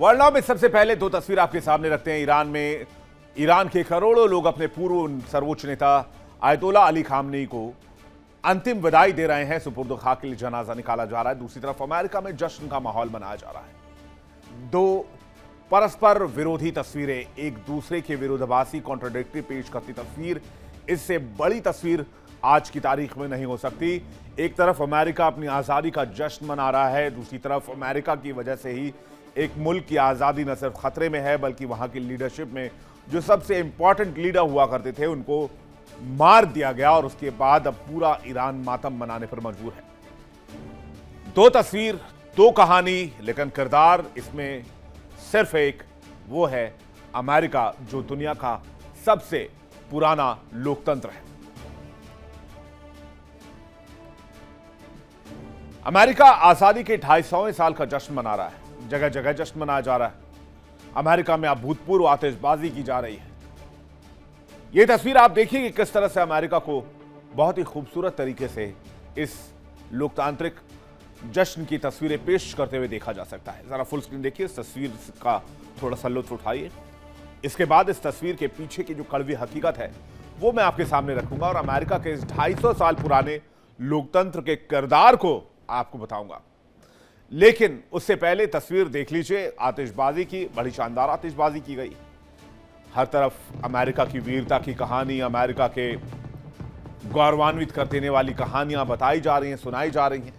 World now में सबसे पहले दो तस्वीर आपके सामने रखते हैं। ईरान के करोड़ों लोग अपने पूर्व सर्वोच्च नेता आयतोला अली खामनेई को अंतिम विदाई दे रहे हैं। सुपुर्द खाक के लिए जनाजा निकाला जा रहा है। दूसरी तरफ अमेरिका में जश्न का माहौल मनाया जा रहा है। दो परस्पर विरोधी तस्वीरें, एक दूसरे के विरोधाभासी कॉन्ट्राडिक्टरी पेश करती तस्वीर, इससे बड़ी तस्वीर आज की तारीख में नहीं हो सकती। एक तरफ अमेरिका अपनी आजादी का जश्न मना रहा है, दूसरी तरफ अमेरिका की वजह से ही एक मुल्क की आजादी न सिर्फ खतरे में है बल्कि वहां की लीडरशिप में जो सबसे इंपॉर्टेंट लीडर हुआ करते थे उनको मार दिया गया और उसके बाद अब पूरा ईरान मातम मनाने पर मजबूर है। दो तस्वीर, दो कहानी, लेकिन किरदार इसमें सिर्फ एक, वो है अमेरिका जो दुनिया का सबसे पुराना लोकतंत्र है। अमेरिका आजादी के 250वें साल का जश्न मना रहा है। जगह जगह जश्न मनाया जा रहा है। अमेरिका में अभूतपूर्व आतिशबाजी की जा रही है। यह तस्वीर आप देखिए कि किस तरह से अमेरिका को बहुत ही खूबसूरत तरीके से इस लोकतांत्रिक जश्न की तस्वीरें पेश करते हुए देखा जा सकता है। जरा फुल स्क्रीन देखिए, इस तस्वीर का थोड़ा सा लुत्फ उठाइए। इसके बाद इस तस्वीर के पीछे की जो कड़वी हकीकत है वो मैं आपके सामने रखूंगा और अमेरिका के इस 250 साल पुराने लोकतंत्र के किरदार को आपको बताऊंगा। लेकिन उससे पहले तस्वीर देख लीजिए आतिशबाजी की। बड़ी शानदार आतिशबाजी की गई। हर तरफ अमेरिका की वीरता की कहानी, अमेरिका के गौरवान्वित कर देने वाली कहानियां बताई जा रही हैं, सुनाई जा रही हैं।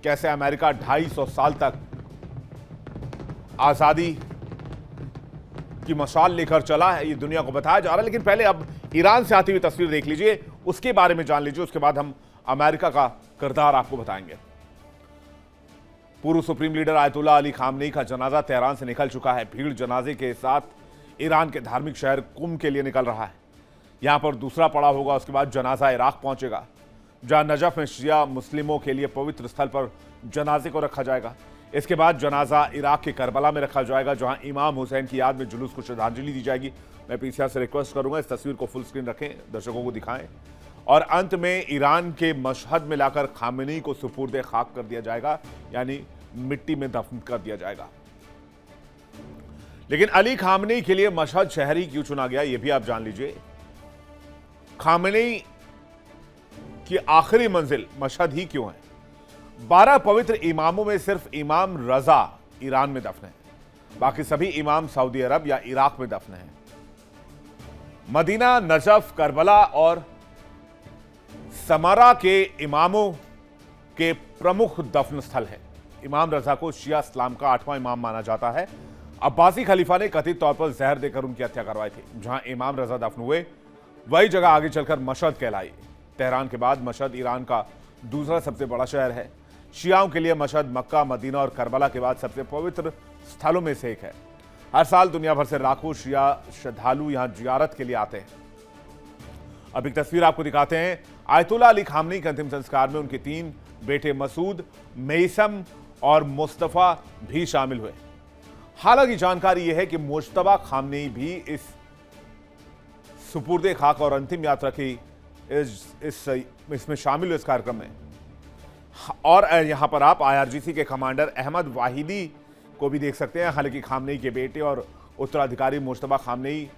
कैसे अमेरिका 250 साल तक आजादी की मशाल लेकर चला है, ये दुनिया को बताया जा रहा है। लेकिन पहले अब ईरान से आती हुई तस्वीर देख लीजिए, उसके बारे में जान लीजिए, उसके बाद हम अमेरिका का किरदार आपको बताएंगे। पूर्व supreme leader ayatollah Ali Khamenei का जनाजा तेहरान से निकल चुका है। भीड़ जनाजे के साथ ईरान के धार्मिक शहर कुम के लिए निकल रहा है। यहां पर दूसरा पड़ाव होगा, उसके बाद जनाजा इराक पहुंचेगा, जहां नजफ में शिया मुस्लिमों के लिए पवित्र स्थल पर जनाजे को रखा जाएगा। इसके बाद जनाजा इराक के करबला में रखा जाएगा, जहां इमाम हुसैन की याद में जुलूस को श्रद्धांजलि दी जाएगी। मैं पीसीआर से रिक्वेस्ट करूंगा इस तस्वीर को फुल स्क्रीन रखें, दर्शकों को दिखाएं। और अंत में ईरान के मशहद में लाकर खामेनी को सुपुर्द खाक कर दिया जाएगा, यानी मिट्टी में दफन कर दिया जाएगा। लेकिन अली खामेनी के लिए मशहद शहर ही क्यों चुना गया, यह भी आप जान लीजिए। खामेनी की आखिरी मंजिल मशहद ही क्यों है? 12 पवित्र इमामों में सिर्फ इमाम रजा ईरान में दफन है, बाकी सभी इमाम सऊदी अरब या इराक में दफन है। मदीना, नजफ, करबला और समरा के इमामों के प्रमुख दफन स्थल है। इमाम रजा को शिया इस्लाम का 8वां इमाम माना जाता है। अब्बासी खलीफा ने कथित तौर पर जहर देकर उनकी हत्या करवाई थी। जहां इमाम रजा दफन हुए वही जगह आगे चलकर मशहद कहलाई। तेहरान के बाद मशहद ईरान का दूसरा सबसे बड़ा शहर है। शियाओं के लिए मशहद मक्का, मदीना और करबला के बाद सबसे पवित्र स्थलों में से एक है। हर साल दुनिया भर से लाखों शिया श्रद्धालु यहां जियारत के लिए आते हैं। अब एक तस्वीर आपको दिखाते हैं। आयतुल्ला अली खामनेई के अंतिम संस्कार में उनके 3 बेटे मसूद, मेसम और मुस्तफा भी शामिल हुए। हालांकि जानकारी यह है कि मुश्तबा खामनेई भी इस सुपुर्दे खाक और अंतिम यात्रा की इसमें शामिल हुए इस कार्यक्रम में। और यहां पर आप IRGC के कमांडर अहमद वाहिदी को भी देख सकते हैं। हालांकि खामनेई के बेटे और उत्तराधिकारी मुश्तबा खामनेई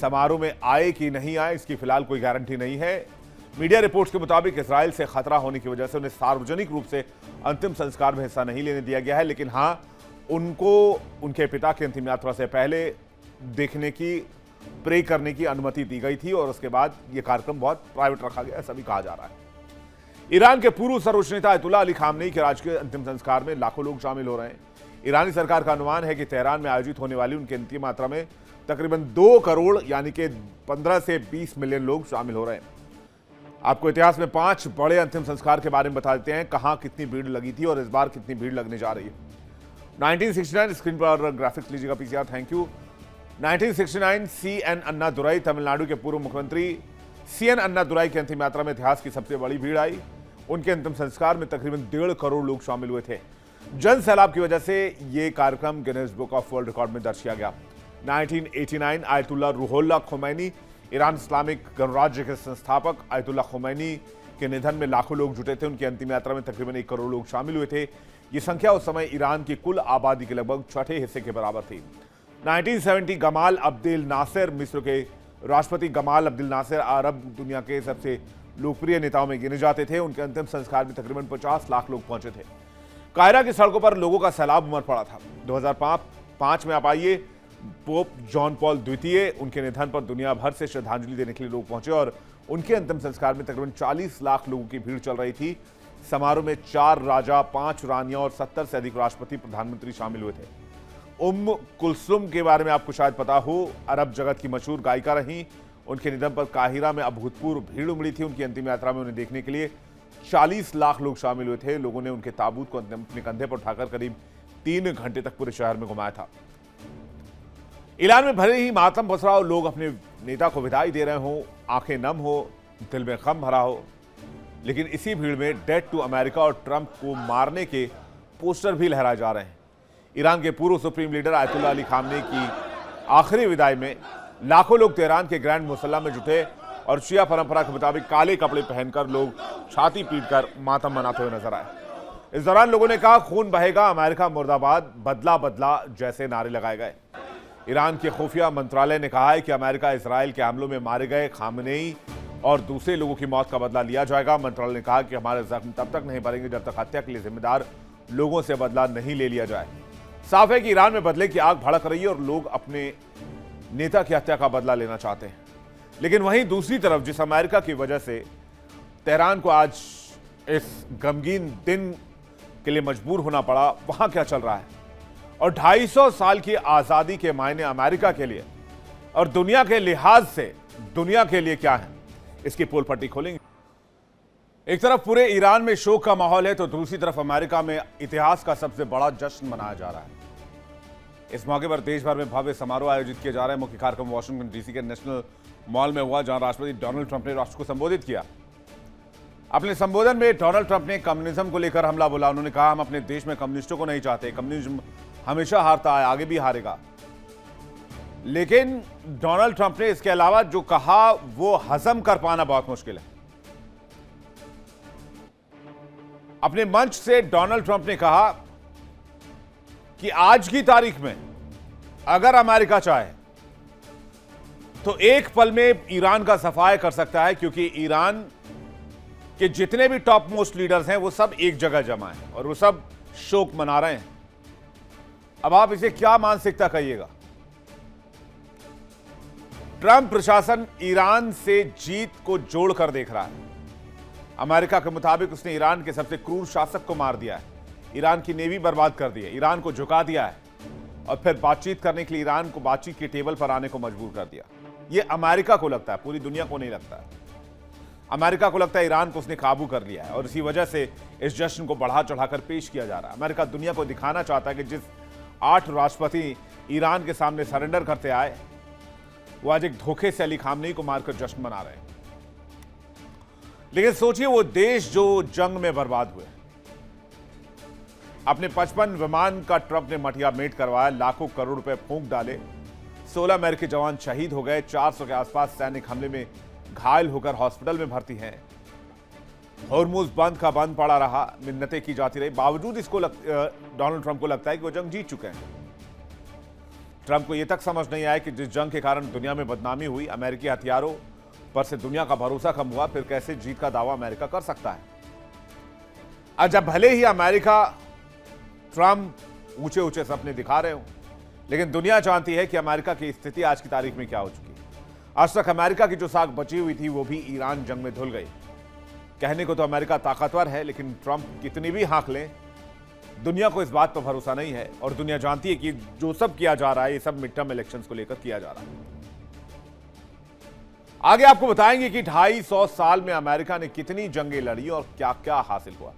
समारोह में आए कि नहीं आए, इसकी फिलहाल कोई गारंटी नहीं है। मीडिया रिपोर्ट्स के मुताबिक इसराइल से खतरा होने की वजह से उन्हें सार्वजनिक रूप से अंतिम संस्कार में हिस्सा नहीं लेने दिया गया है। लेकिन हाँ, उनको उनके पिता की अंतिम यात्रा से पहले देखने की, प्रे करने की अनुमति दी गई थी और उसके बाद यह कार्यक्रम बहुत प्राइवेट रखा गया, ऐसा भी कहा जा रहा है। ईरान के पूर्व सर्वोच्च नेता आयतुल्ला अली खामनेई के राजकीय अंतिम संस्कार में लाखों लोग शामिल हो रहे हैं। ईरानी सरकार का अनुमान है कि तेहरान में आयोजित होने वाली उनकी अंतिम यात्रा में तकरीबन 2 करोड़ यानी कि 15 से 20 मिलियन लोग शामिल हो रहे हैं। आपको इतिहास में 5 बड़े अंतिम संस्कार के बारे में बता देते हैं, कहां कितनी भीड़ लगी थी और इस बार कितनी भीड़ लगने जा रही है। 1969 स्क्रीन पर ग्राफिक्स लीजिएगा PCR, thank you. 1969 CN Annadurai, Tamil Nadu के पूर्व मुख्यमंत्री CN अन्नादुराई की अंतिम यात्रा में इतिहास की सबसे बड़ी भीड़ आई। उनके अंतिम संस्कार में तकरीबन 1.5 करोड़ लोग शामिल हुए थे। जन सैलाब की वजह से यह कार्यक्रम Guinness Book of World Record में दर्ज किया गया। 1989 Ayatollah Ruhollah Khomeini, Iran Islamic गणराज्य के संस्थापक आयतुल्ला खुमैनी के निधन में लाखों लोग जुटे थे। उनकी अंतिम यात्रा में तकरीबन 1 करोड़ लोग शामिल हुए थे। ये संख्या उस समय ईरान की कुल आबादी के लगभग छठे हिस्से के बराबर थी। 1970 गमाल अब्देल नासिर, मिस्र के राष्ट्रपति गमाल अब्देल नासिर अरब दुनिया के सबसे लोकप्रिय नेताओं में गिने जाते थे। उनके अंतिम संस्कार में तकरीबन 50 लाख लोग पहुंचे थे। कायरा की सड़कों पर लोगों का सैलाब उमड़ पड़ा था। 2005 में आप आइए, पोप जॉन पॉल द्वितीय, उनके निधन पर दुनिया भर से श्रद्धांजलि देने के लिए लोग पहुंचे और उनके अंतिम संस्कार में तकरीबन 40 लाख लोगों की भीड़ चल रही थी। समारोह में 4 राजा, 5 रानियां और 70 से अधिक राष्ट्रपति प्रधानमंत्री शामिल हुए थे। उम्म कुलसुम के बारे में आपको शायद पता हो, अरब जगत की मशहूर गायिका रहीं। उनके निधन पर काहिरा में अभूतपूर्व भीड़ उमड़ी थी। उनकी अंतिम यात्रा में उन्हें देखने के लिए 40 लाख लोग शामिल हुए थे। लोगों ने उनके ताबूत को अपने कंधे पर उठाकर करीब 3 घंटे तक पूरे शहर में घुमाया था। ईरान में भले ही मातम पसरा हो, लोग अपने नेता को विदाई दे रहे हों, आंखें नम हो, दिल में गम भरा हो, लेकिन इसी भीड़ में डेथ टू अमेरिका और ट्रंप को मारने के पोस्टर भी लहराए जा रहे हैं। ईरान के पूर्व supreme leader Ayatollah Ali Khamenei की आखिरी विदाई में लाखों लोग तेहरान के ग्रैंड मुसल्ला में जुटे और शिया परंपरा के मुताबिक काले कपड़े पहनकर लोग छाती पीटकर मातम मनाते हुए नजर आए। इस दौरान लोगों ने कहा, खून बहेगा, अमेरिका मुर्दाबाद, बदला बदला जैसे नारे लगाए गए। ईरान के खुफिया मंत्रालय ने कहा है कि अमेरिका इजराइल के हमलों में मारे गए खामनेई और दूसरे लोगों की मौत का बदला लिया जाएगा। मंत्रालय ने कहा कि हमारे जख्म तब तक नहीं भरेंगे जब तक हत्या के लिए जिम्मेदार लोगों से बदला नहीं ले लिया जाए। साफ है कि ईरान में बदले की आग भड़क रही है और लोग अपने नेता की हत्या का बदला लेना चाहते हैं। लेकिन वहीं दूसरी तरफ जिस अमेरिका की वजह से तेहरान को आज इस गमगीन दिन के लिए मजबूर होना पड़ा, वहां क्या चल रहा है और 250 साल की आजादी के मायने अमेरिका के लिए और दुनिया के लिहाज से दुनिया के लिए क्या है, इसकी पोल पट्टी खोलेंगे। एक तरफ पूरे ईरान में शोक का माहौल है तो दूसरी तरफ अमेरिका में इतिहास का सबसे बड़ा जश्न मनाया जा रहा है। इस मौके पर देश भर में भव्य समारोह आयोजित किए जा रहे हैं। मुख्य कार्यक्रम वाशिंगटन डीसी के नेशनल मॉल में हुआ, जहां राष्ट्रपति डोनाल्ड ट्रंप ने राष्ट्र को संबोधित किया। अपने संबोधन में डोनाल्ड ट्रंप ने कम्युनिज्म को लेकर हमला बोला। उन्होंने कहा, हम अपने देश में कम्युनिस्टों को नहीं चाहते, कम्युनिज्म हमेशा हारता है, आगे भी हारेगा। लेकिन डोनाल्ड ट्रंप ने इसके अलावा जो कहा वो हजम कर पाना बहुत मुश्किल है। अपने मंच से डोनाल्ड ट्रंप ने कहा कि आज की तारीख में अगर अमेरिका चाहे तो एक पल में ईरान का सफाया कर सकता है, क्योंकि ईरान के जितने भी टॉप मोस्ट लीडर्स हैं वो सब एक जगह जमा हैं और वो सब शोक मना रहे हैं। अब आप इसे क्या मानसिकता कहिएगा। ट्रंप प्रशासन ईरान से जीत को जोड़कर देख रहा है। अमेरिका के मुताबिक उसने ईरान के सबसे क्रूर शासक को मार दिया है, ईरान की नेवी बर्बाद कर दी है, ईरान को झुका दिया है और फिर बातचीत करने के लिए ईरान को बातचीत की टेबल पर आने को मजबूर कर दिया। यह अमेरिका को लगता है, पूरी दुनिया को नहीं लगता है। अमेरिका को लगता है ईरान को उसने काबू कर लिया है और इसी वजह से इस जश्न को बढ़ा चढ़ाकर पेश किया जा रहा है। अमेरिका दुनिया को दिखाना चाहता है कि जिस 8 राष्ट्रपति ईरान के सामने सरेंडर करते आए, वो आज एक धोखे से अली खामनेई को मारकर जश्न मना रहे हैं। लेकिन सोचिए, वो देश जो जंग में बर्बाद हुए, अपने 55 विमान का ट्रंप ने मटिया मेट करवाया, लाखों करोड़ रुपए फूंक डाले, 16 अमेरिकी जवान शहीद हो गए, 400 के आसपास सैनिक हमले में घायल होकर हॉस्पिटल में भर्ती हैं। हॉर्मुज बंद का बंद पड़ा रहा, मिन्नतें की जाती रही, बावजूद इसको डोनाल्ड ट्रंप को लगता है कि वो जंग जीत चुके हैं। ट्रंप को यह तक समझ नहीं आया कि जिस जंग के कारण दुनिया में बदनामी हुई, अमेरिकी हथियारों पर से दुनिया का भरोसा कम हुआ, फिर कैसे जीत का दावा अमेरिका कर सकता है। आज जब भले ही अमेरिका ट्रंप ऊंचे ऊंचे सपने दिखा रहे हो, लेकिन दुनिया जानती है कि अमेरिका की स्थिति आज की तारीख में क्या हो चुकी है। आज तक अमेरिका की जो साख बची हुई थी वो भी ईरान जंग में धुल गई। कहने को तो अमेरिका ताकतवर है, लेकिन ट्रंप कितनी भी हाँक लें, दुनिया को इस बात पर भरोसा नहीं है और दुनिया जानती है कि जो सब किया जा रहा है ये सब मिड टर्म इलेक्शंस को लेकर किया जा रहा है। आगे आपको बताएंगे कि 250 साल में अमेरिका ने कितनी जंगें लड़ी और क्या क्या हासिल हुआ।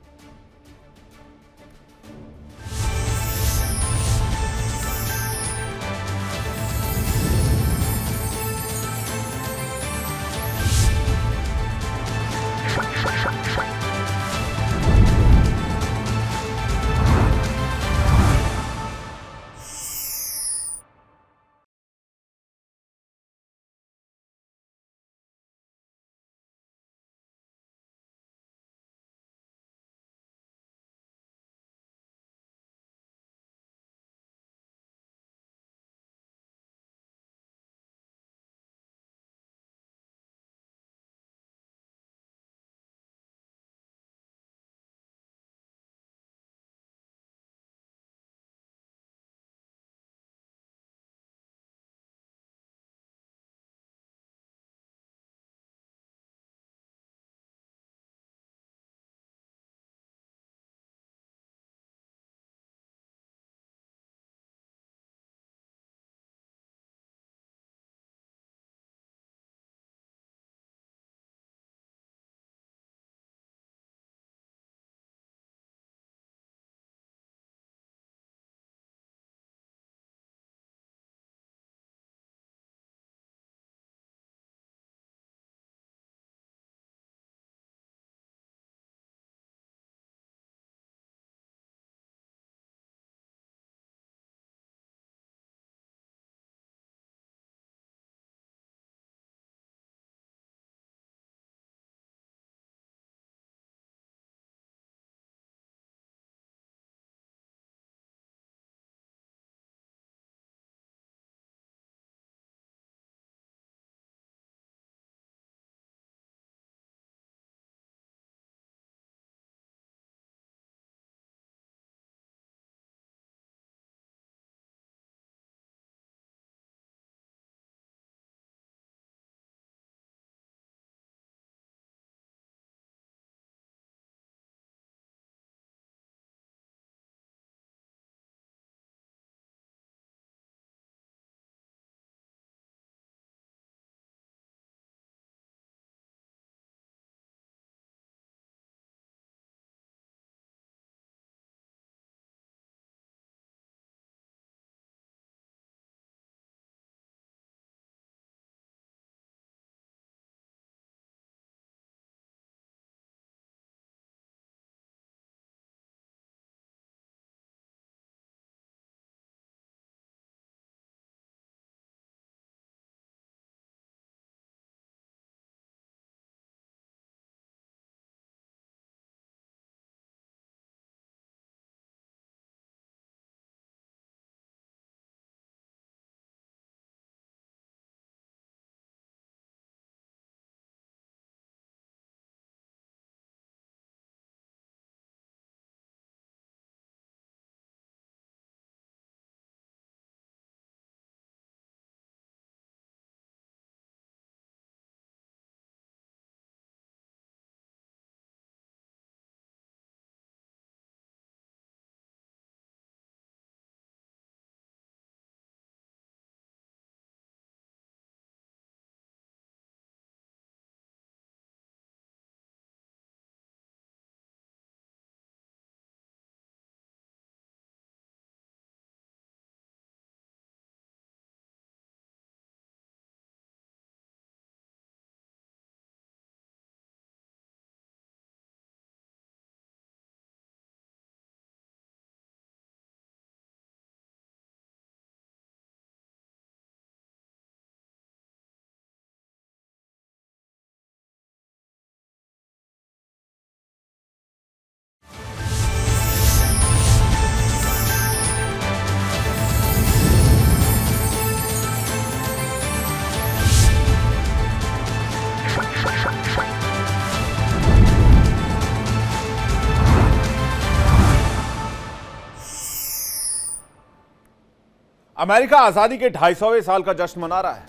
अमेरिका आजादी के 250वें साल का जश्न मना रहा है,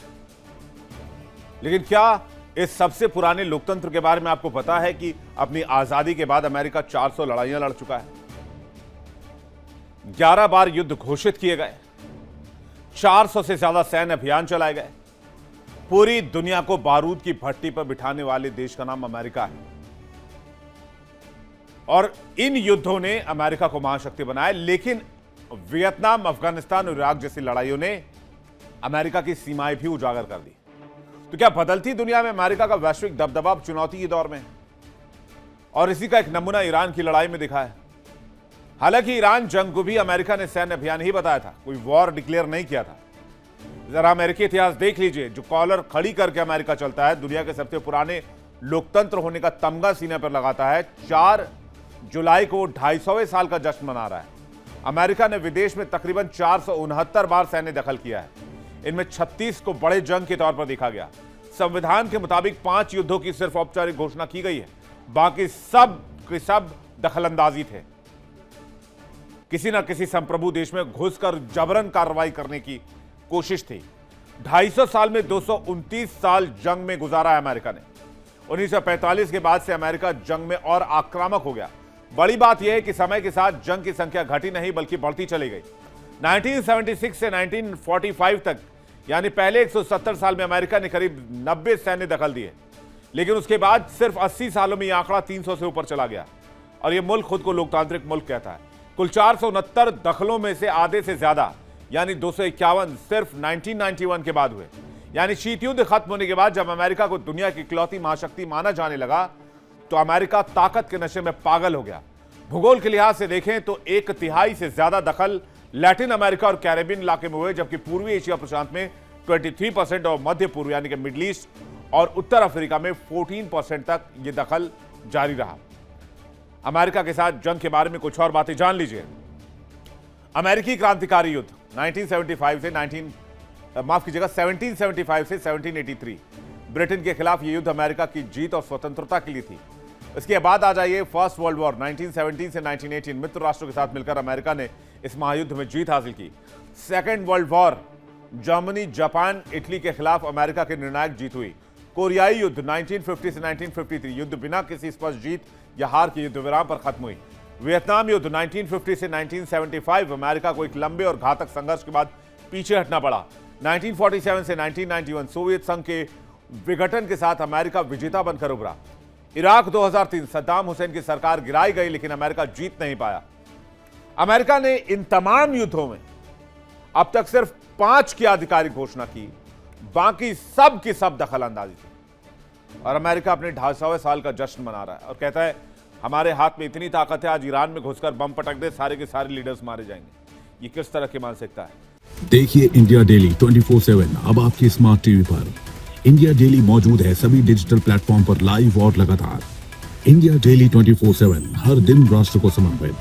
लेकिन क्या इस सबसे पुराने लोकतंत्र के बारे में आपको पता है कि अपनी आजादी के बाद अमेरिका 400 लड़ाइयां लड़ चुका है, 11 बार युद्ध घोषित किए गए, 400 से ज्यादा सैन्य अभियान चलाए गए। पूरी दुनिया को बारूद की भट्टी पर बिठाने वाले देश का नाम अमेरिका है और इन युद्धों ने अमेरिका को महाशक्ति बनाया। लेकिन वियतनाम, अफगानिस्तान और इराक जैसी लड़ाइयों ने अमेरिका की सीमाएं भी उजागर कर दी। तो क्या बदलती दुनिया में अमेरिका का वैश्विक दबदबा चुनौती के दौर में? और इसी का एक नमूना ईरान की लड़ाई में दिखा है। हालांकि ईरान जंग को भी अमेरिका ने सैन्य अभियान ही बताया था, कोई वॉर डिक्लेयर नहीं किया था। जरा अमेरिकी इतिहास देख लीजिए, जो कॉलर खड़ी करके अमेरिका चलता है, दुनिया के सबसे पुराने लोकतंत्र होने का तमगा सीने पर लगाता है, 4 जुलाई को 250वें साल का जश्न मना रहा है। अमेरिका ने विदेश में तकरीबन 469 बार सैन्य दखल किया है। इनमें 36 को बड़े जंग के तौर पर देखा गया। संविधान के मुताबिक 5 युद्धों की सिर्फ औपचारिक घोषणा की गई है, बाकी सब के सब दखलंदाजी थे। किसी न किसी संप्रभु देश में घुसकर जबरन कार्रवाई करने की कोशिश थी। 250 साल में 229 साल जंग में गुजारा है अमेरिका ने। 1945 के बाद से अमेरिका जंग में और आक्रामक हो गया। बड़ी बात यह है कि समय के साथ जंग की संख्या घटी नहीं बल्कि बढ़ती चली गई। 1976 से 1945 तक यानी पहले 170 साल में अमेरिका ने करीब 90 सैन्य दखल दिए, लेकिन उसके बाद सिर्फ 80 सालों में यह आंकड़ा 300 से ऊपर चला गया। और यह मुल्क खुद को लोकतांत्रिक मुल्क कहता है। कुल 469 दखलों में से आधे से ज्यादा यानी 251 सिर्फ 1991 के बाद हुए। यानी शीत युद्ध खत्म होने के बाद जब अमेरिका को दुनिया की इकलौती महाशक्ति माना जाने लगा तो अमेरिका ताकत के नशे में पागल हो गया। भूगोल के लिहाज से देखें तो 1/3 से ज्यादा दखल लैटिन अमेरिका और कैरेबियन इलाके में हुए, जबकि पूर्वी एशिया प्रशांत में 23% और मध्य पूर्व यानी कि मिडिल ईस्ट और उत्तर अफ्रीका में 14% तक यह दखल जारी रहा। अमेरिका के साथ जंग के बारे में कुछ और बातें जान लीजिए। अमेरिकी क्रांतिकारी युद्ध 1775 से 1783 ब्रिटेन के खिलाफ यह युद्ध अमेरिका की जीत और स्वतंत्रता के लिए थी। इसके बाद आ जाइए फर्स्ट वर्ल्ड वॉर 1917 से 1918 मित्र राष्ट्रों के साथ मिलकर अमेरिका ने इस महायुद्ध में जीत हासिल की। Second world war Germany, Japan, Italy के खिलाफ अमेरिका की निर्णायक जीत हुई। कोरियाई युद्ध 1950 से 1953 युद्ध बिना किसी स्पष्ट जीत या हार के युद्ध विराम पर खत्म हुई। वियतनाम युद्ध 1950 से 1975 अमेरिका को एक लंबे और घातक संघर्ष के बाद पीछे हटना पड़ा। 1947 से 1991 सोवियत संघ के विघटन के साथ अमेरिका विजेता बनकर उभरा। इराक 2003 सद्दाम हुसैन की सरकार गिराई गई, लेकिन अमेरिका जीत नहीं पाया। अमेरिका ने इन तमाम युद्धों में अब तक सिर्फ 5 की आधिकारिक घोषणा की, बाकी सब की सब दखल अंदाजी थी। और अमेरिका अपने 250वें साल का जश्न मना रहा है और कहता है हमारे हाथ में इतनी ताकत है, आज ईरान में घुसकर बम पटक दे, सारे के सारे लीडर्स मारे जाएंगे। ये किस तरह की मानसिकता है? देखिए इंडिया डेली 24/7 अब आपकी स्मार्ट टीवी पर। इंडिया डेली मौजूद है सभी डिजिटल प्लेटफॉर्म पर लाइव और लगातार। इंडिया डेली 24/7 हर दिन राष्ट्र को समर्पित।